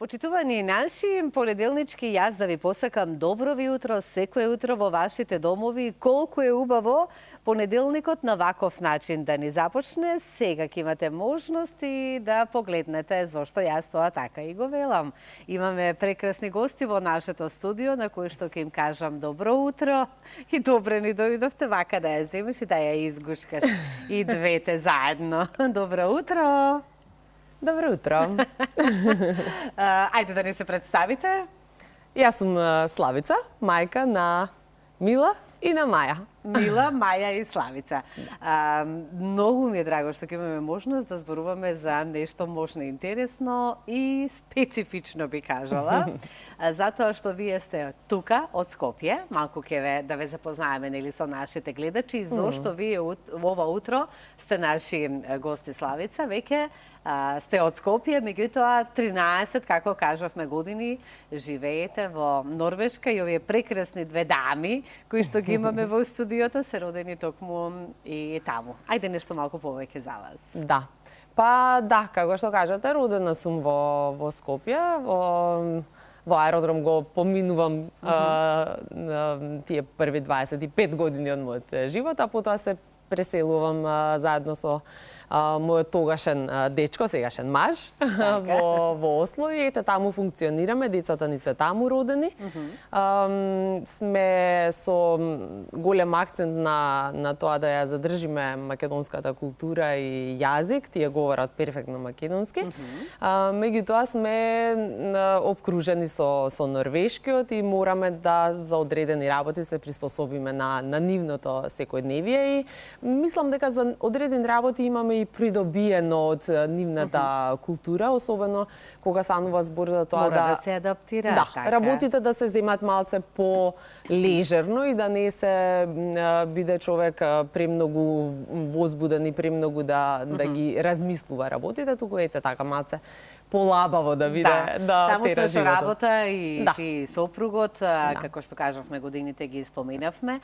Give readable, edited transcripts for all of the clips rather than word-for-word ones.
Почитувани наши, понеделнички јас да ви посакам добро ви утро, секое утро во вашите домови. Колку е убаво понеделникот на ваков начин да ни започне. Сега ќе имате можност и да погледнете зошто јас тоа така и го велам. Имаме прекрасни гости во нашето студио на кои што ќе им кажам добро утро и добре ни дојдовте вака да ја земеш и да ја изгушкаш и двете заедно. Добро утро! Добро утро. Ајде да ни се представите. Јас сум Славица, мајка на Мила и на Маја. Мила, Маја и Славица. Многу ми е драго што ќе имаме можност да зборуваме за нешто можно интересно и специфично би кажала. Затоа што вие сте тука од Скопје, малку ќе да ве запознаеме нели со нашите гледачи, зошто вие ова утро сте наши гости Славица, веќе сте од Скопје, меѓутоа 13, како кажавме, години живеете во Норвешка и овие прекрасни две дами кои што ги имаме во студиото се родени токму и таму. Ајде нешто малку повеќе за вас. Да. Па да, како што кажате, родена сум во Скопје, во аеродром го поминувам тие први 25 години од мојот живот, а потоа се преселувам заедно со мојот тогашен дечко, сегашен маж, во Осло и ете таму функционираме, децата ни се таму родени. Сме со голем акцент на тоа да ја задржиме македонската култура и јазик, тие говорат перфектно македонски. Меѓутоа сме обкружени со норвешкиот и мораме да за одредени работи се приспособиме на нивното секојдневие и мислам дека за одредени работи имаме и придобиено од нивната култура, особено кога станува збор за тоа да се адаптира. Да, така. Работите да се земат малце по-лежерно и да не се биде човек премногу возбуден и премногу да ги размислува работите, туку ете така малце полабаво да биде да тера животот. Таму сме со работа и сопругот, како што кажавме, годините ги споменавме.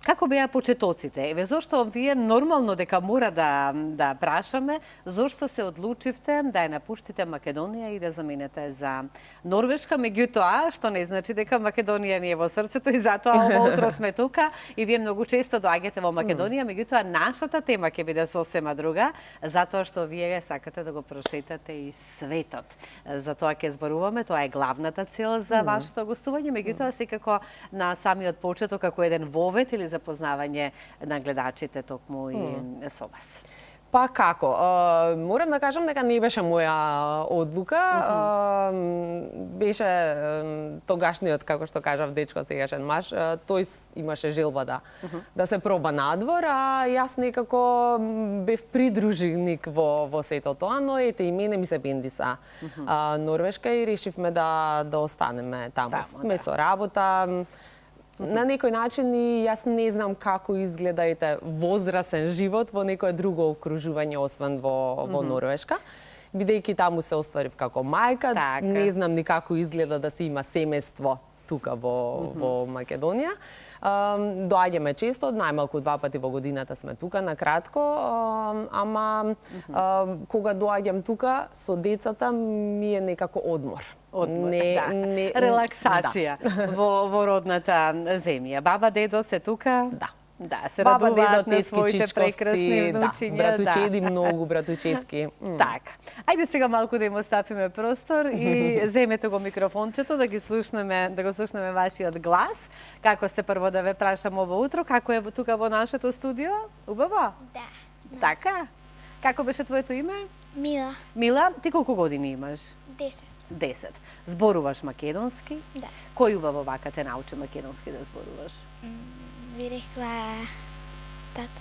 Како беа почетоците? Еве зошто вие нормално дека мора да прашаме, зошто се одлучивте да ја напуштите Македонија и да заменете за Норвешка, меѓутоа, што не значи дека Македонија ни е во срцето и затоа ова утро сме тука и вие многу често доаѓате во Македонија, меѓутоа нашата тема ќе биде сосема друга, затоа што вие сакате да го прошетате и светот. За тоа ќе зборуваме, тоа е главната цел за вашето гостување, меѓутоа секако на самиот почеток како еден вовет или запознавање на гледачите токму и со вас. Па како? Морам да кажам дека не беше моја одлука. Беше тогашниот, како што кажав, дечко, сегашен маж. Тој имаше желба да се проба надвор, а јас некако бев придружник во сето тоа, но ете и мене ми се бендиса Норвешка и решивме да останеме таму. Сме со работа. На некој начин и јас не знам како изгледа возрасен живот во некое друго окружување освен во Норвешка. Бидејќи таму се остварив како мајка, не знам ни како изгледа да се има семејство тука во Македонија. Доаѓаме често, најмалку 2 пати во годината сме тука на кратко, ама кога доаѓам тука со децата ми е некако одмор. Релаксација во родната земја. Баба, дедо се тука? Да, се радуваат на своите прекрасни внучиња. Братучеди, многу братучетки. Така. Ајде сега малку да им оставиме простор и земете го микрофончето да го слушнеме вашиот глас. Како сте прво да ве прашам ово утро, како е тука во нашето студио? Убаво? Да. Така. Како беше твоето име? Мила. Мила, ти колку години имаш? 10. Зборуваш македонски? Да. Кој убаво вака те научи македонски да зборуваш? Би рекла тата.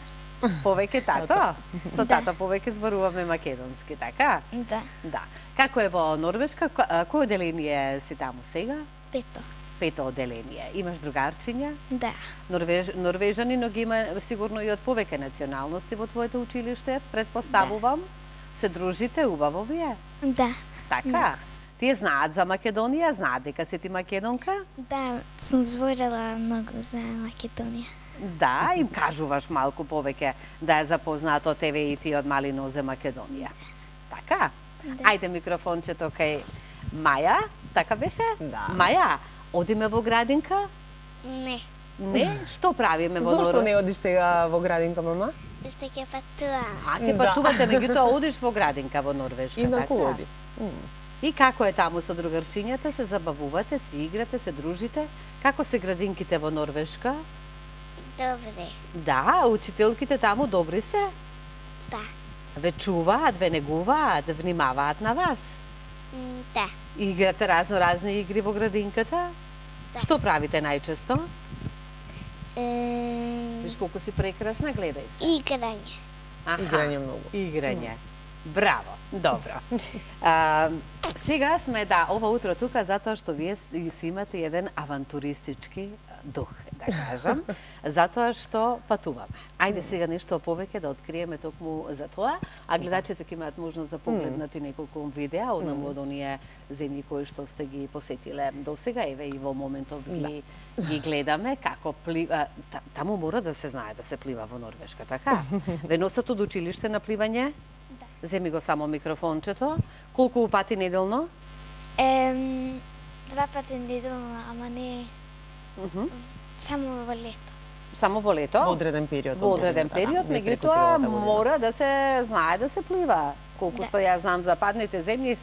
Повеќе тато? Со тато повеќе зборуваме македонски, така? Да. Како е во Норвешка? Кој оделение си таму сега? 5. 5 оделение. Имаш другарчиња? Да. Норвежани, но ги има сигурно и од повеќе националности во твоето училиште, предпоставувам. Се дружите убаво вие? Да. Така? Тие знаат за Македонија, знаат дека си ти македонка? Да, сум зборела многу за Македонија. Да, им кажуваш малку повеќе да ја запознаат од тебе и ти од мали нозе Македонија. Така? Да. Ајде микрофончето кај Маја, така беше? Да. Маја, одиме во градинка? Не. Не? Што правиме во Норвешка? Зошто не одиш сега во градинка, мама? Ще ќе патувам. А, ке патувате, меѓутоа одиш во градинка во Норвешка, Инаку така? оди. И како е таму со другарчињата? Се забавувате, се играте, се дружите? Како се градинките во Норвешка? Добре. Да, учителките таму добри се? Да. Ве чуваат, ве негуваат, внимаваат на вас? Да. Играте разни игри во градинката? Да. Што правите најчесто? Е, Виж колку си прекрасна, гледај се. Играње. Аха, Играње многу. Играње. Браво, добро. Сега сме, ова утро тука затоа што вие си имате еден авантуристички дух, да кажам, затоа што патуваме. Ајде сега нешто повеќе да откриеме токму за тоа, а гледачите ќе имаат можност да погледнат и неколку видеа од од оние земји кои што сте ги посетиле досега, еве и во моментов ги гледаме како плива. Таму мора да се знае да се плива во Норвешка, така? Ве носат од училиште на пливање? Да. Земи го само микрофончето. Колку пати неделно? 2 пати неделно, ама не само во лето. Само во лето? Во одреден период. Во одреден период, меѓутоа мора да се знае да се плива. Колку што ја знам западните земји,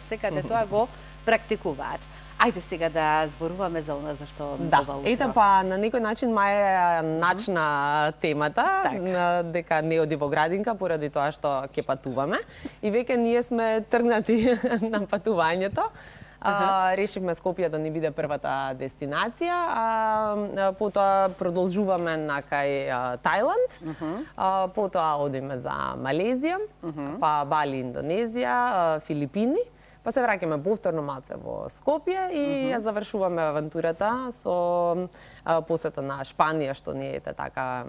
секаде тоа го практикуваат. Ајде сега да зборуваме за она за што Да, ова утро. ете па на некој начин Маја начна темата, дека не оди во градинка поради тоа што ќе патуваме и веќе ние сме тргнати на патувањето. Решивме Скопје да ни биде првата дестинација, а потоа продолжуваме на кај Тајланд, потоа одиме за Малезија, па Бали, Индонезија, Филипини. Па се враќаме повторно малце во Скопје и ја завршуваме авантурата со посета на Шпанија, што не е така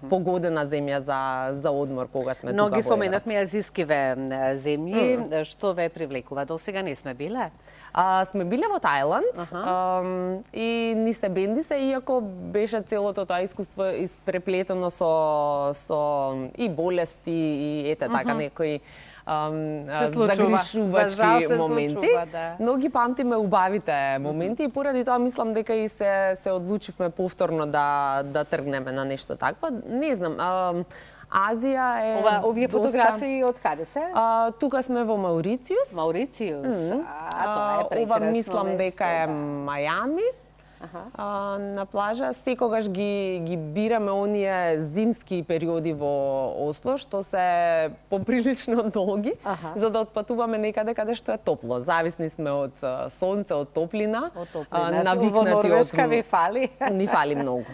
погодена земја за одмор кога сме тука во Европа. Многи споменавме азискиве земји, што ве привлекува? Досега не сме биле? Сме биле во Тајланд и ни се бенди се, иако беше целото тоа искуство испреплетено со и болести и ете така некои загришувачки моменти, но ги памтиме убавите моменти и поради тоа мислам дека и се одлучивме повторно да тргнеме на нешто такво. Не знам, Азија е Овие фотографии од каде се? Тука сме во Маурициус. Маурициус, тоа е прекрасно. Ова мислам дека е Мајами. На плажа секогаш ги бираме оние зимски периоди во Осло што се поприлично долги, за да отпатуваме некаде каде што е топло. Зависни сме од сонце, од топлина. Навикнати во Норвешка ви фали? Ни фали многу.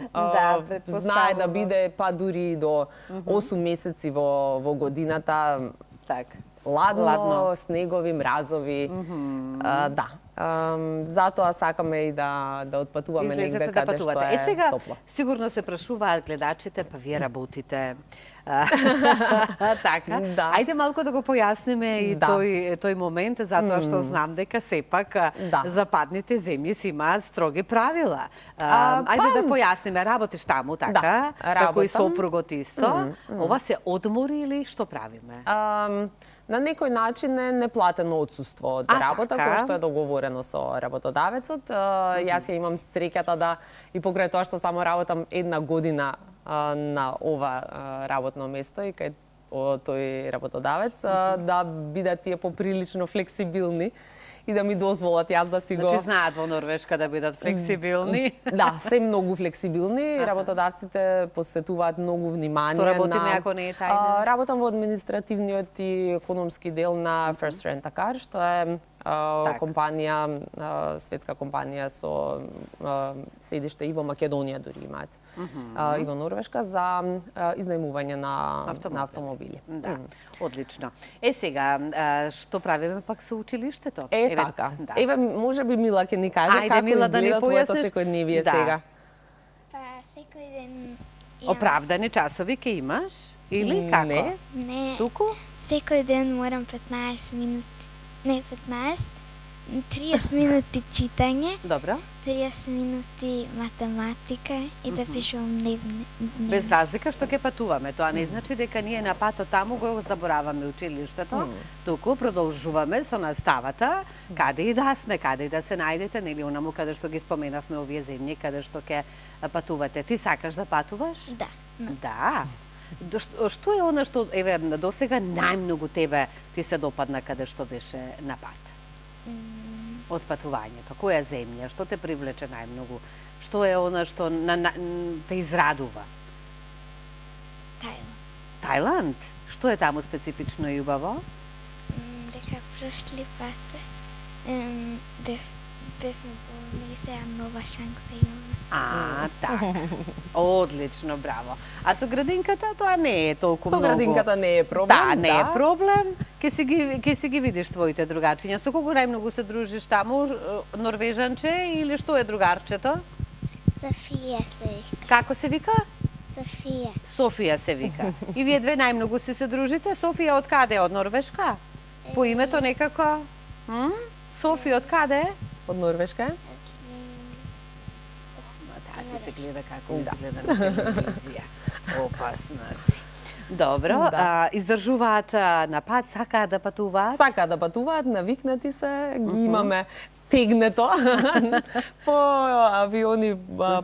Знае да биде па дури до 8 месеци во годината. Так. Ладно, снегови, мразови. Да. Затоа сакаме и да отпатуваме негде каде што е сега, топло. Сигурно се прашуваат гледачите, па вие работите. Така. Да. Ајде малку да го појасниме и тој момент, затоа што знам дека сепак западните земји си имаат строги правила. Ајде да појасниме, работиш таму, така? Како и сопругот исто. Ова се одмори или што правиме? На некој начин е неплатено отсуство од работа, кое што е договорено со работодавецот. Јас ја имам среќата да и покрај тоа што само работам 1 година на ова работно место и кај тој работодавец, да бидат тие поприлично флексибилни и да ми дозволат јас да си го... Значи знаат во Норвешка да бидат флексибилни? Да, се многу флексибилни. Работодавците посветуваат многу внимание Што работиме ако не е тајна? Работам во административниот и економски дел на First Rent a Car, што е компанија, светска компанија со седиште и во Македонија дури имаат. И во Норвешка за изнајмување на автомобили. Да, одлично. Сега, што правиме пак со училиштето? Така. Еве, може би Мила ќе ни каже како изгледа твоето секојдневие сега. Па секој ден Оправдани часови ќе имаш? Или како? Не. Туку? Секој ден морам 15 минути. Не 15, 30 минути читање, Добро. 30 минути математика и да пишувам дневник. Без разлика што ќе патуваме, тоа не значи дека ние на патот таму го забораваме училиштето, туку продолжуваме со наставата, каде и да сме, каде и да се најдете, нели онаму каде што ги споменавме овие земји, каде што ќе патувате. Ти сакаш да патуваш? Да. Да. Што е она што еве досега најмногу тебе ти се допадна каде што беше на пат? Од патувањето, која земја, што те привлече најмногу? Што е она што те израдува? Тајланд. Тајланд? Што е таму специфично и убаво? Дека прошли пат бевме болни, сега нова шанса имаме. Така. Одлично, браво. А со градинката тоа не е толку Со многу. градинката не е проблем, Да, не е проблем. Ќе си ги видиш твоите другачиња. Со кого најмногу се дружиш таму? Норвежанче или што е другарчето? Софија се вика. Како се вика? Софија. Софија се вика. И вие две најмногу се дружите? Софија од каде? Од Норвешка? По името некако? Софија од каде? Од Норвешка? Таа се гледа како изгледа на телевизија. Опасна си. Добро, издржуваат на пат, сакаат да патуваат? Сакаат да патуваат, навикнати се, ги имаме тегнето по авиони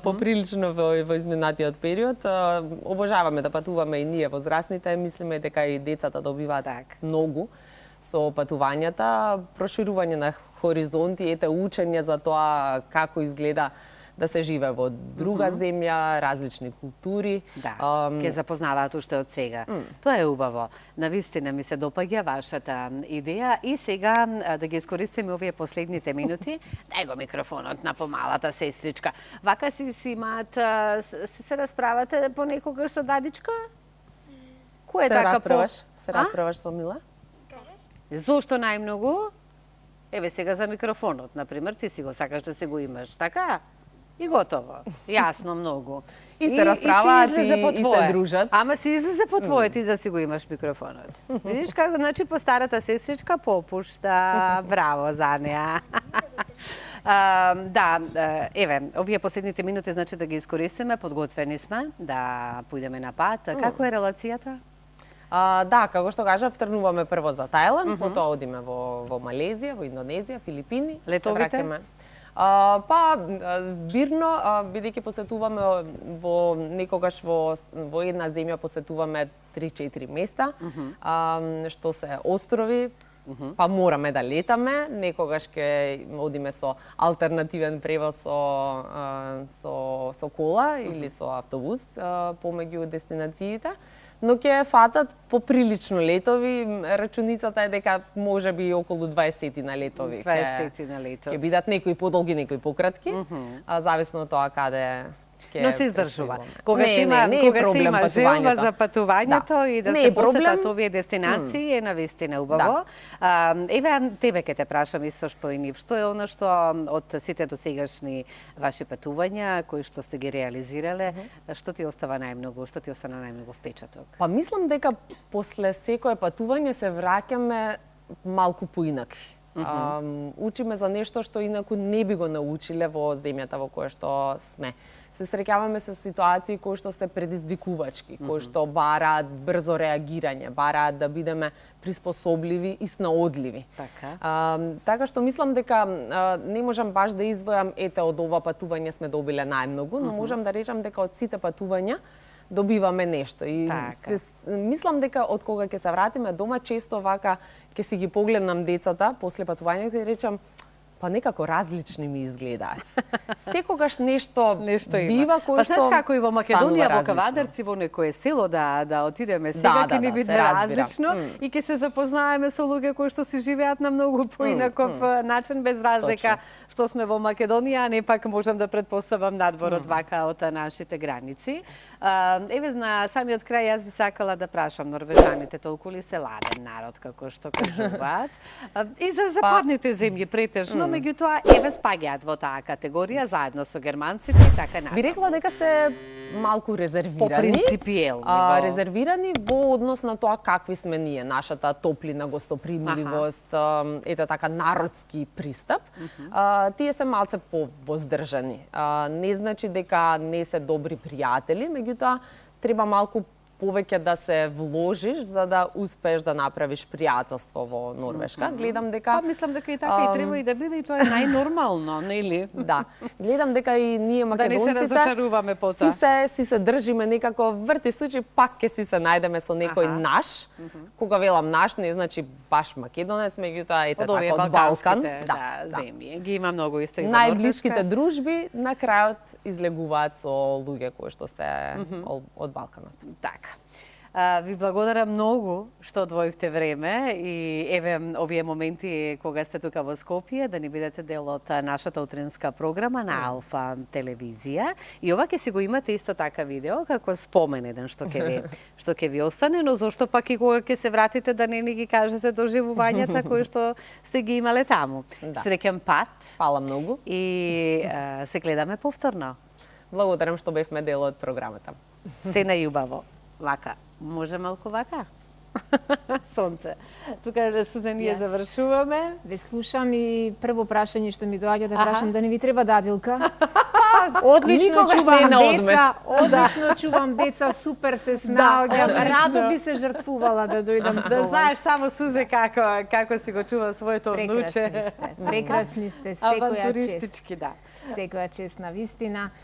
поприлично во изминатиот период. Обожаваме да патуваме и ние возрастните, мислиме дека и децата добиваат многу со патувањата, проширување на хоризонти, учење за тоа како изгледа да се живе во друга земја, различни култури. Да, ќе запознаваат уште од сега. Тоа е убаво. Навистина ми се допаѓа вашата идеја и сега да ги искористиме овие последните минути. Дај го микрофонот на помалата сестричка. Вака си имаат, се расправате понекогаш со дадичка? Кој е така Се расправаш со Мила? Зошто најмногу? Еве сега за микрофонот, например, ти си го сакаш да се го имаш, така? И готово. Јасно многу. И се расправаат и се дружат. Ама се излезе по твое ти да си го имаш микрофонот. Видиш како, значи по старата сестричка попушта. Браво за неа. Да, еве, овие последните минути значи да ги искористиме, подготвени сме да појдеме на пат. Како е релацијата? Да, како што кажав, тргнуваме прво за Тајланд, потоа одиме во Малезија, во Индонезија, Филипини. Летовите? Збирно, бидејќи посетуваме некогаш во една земја посетуваме 3-4 места, што се острови, па мораме да летаме, некогаш ќе одиме со алтернативен превоз со кола или со автобус помеѓу дестинациите. Но ќе фатат поприлично летови, рачуницата е дека можеби околу 20 на летови. 20 на летови. Ќе бидат некои подолги, некои пократки, зависно од тоа каде Но се издржува. Кога се има желба за патувањето и да се посетат овие дестинации, е навистина убаво. Еве, тебе ќе те прашам исто што и нив. Што е оно што од сите досегашни ваши патувања, кои што сте ги реализирале, што ти остава најмногу, што ти остана најмногу впечаток? Па мислам дека после секое патување се враќаме малку поинакви. Учиме за нешто што инаку не би го научиле во земјата во која што сме. Се среќаваме со ситуации кои што се предизвикувачки, кои што бараат брзо реагирање, бараат да бидеме приспособливи и снаодливи. Така што мислам дека не можам баш да извојам од ова патување сме добиле најмногу, но можам да речам дека од сите патувања добиваме нешто. И мислам дека од кога ќе се вратиме дома, често вака ќе си ги погледнам децата после патувањето и речам, па некако различни ми изгледаат. Секогаш нешто бива кој што знаеш како и во Македонија, во Кавадарци, во некое село да отидеме сега, ќе ни биде различно и ќе се запознаеме со луѓе кои што си живеат на многу поинаков начин, без разлика што сме во Македонија, а не пак можам да претпоставам надвор од вака од нашите граници. Еве, на самиот крај јас би сакала да прашам, норвежаните толку ли се ладен народ, како што кажуваат? И за западните земји претежно, меѓутоа еве спаѓаат во таа категорија заедно со германците и така натаму. Би рекла дека се малку резервирани. Попринципиелни. Резервирани во однос на тоа какви сме ние, нашата топлина, гостопримливост, ете така народски пристап. Тие се малце повоздржани. Не значи дека не се добри пријатели, меѓутоа треба малку повеќе да се вложиш за да успееш да направиш пријателство во Норвешка. Гледам дека мислам дека и така и треба и да биде и тоа е најнормално, нели? Да. Гледам дека и ние македонците да не се разочаруваме потоа. си се држиме некако врти случаи, пак ќе си се најдеме со некој наш. Кога велам наш, не значи баш македонец, меѓутоа ете така од Балкан. Да, земји. Ги има многу исто и во Норвешка. Најблиските дружби на крајот излегуваат со луѓе кои што се од Балканот. Така. Ви благодарам многу што одвоивте време и еве овие моменти кога сте тука во Скопје да ни бидете дел од нашата утринска програма на Алфа телевизија. И ова ќе си го имате исто така видео како спомен еден што ќе ви остане, но зошто пак и кога ќе се вратите да не ни ги кажете доживувањата кои што сте ги имале таму. Среќен пат. Фала многу. И се гледаме повторно. Благодарам што бевме дел од програмата. Се најубаво. Вака. Може малку вака? Сонце. Тука Сузан ние завршуваме. Ве слушам и прво прашање што ми доаѓа да прашам да не ви треба дадилка. Одлично чувам деца, одлично чувам деца, супер се снаоѓам. Радо би се жртвувала да дојдам. Да знаеш само Сузе како си го чува своето внуче. Прекрасни сте, секоја чест. Авантуристички, да. Секоја чест на вистина.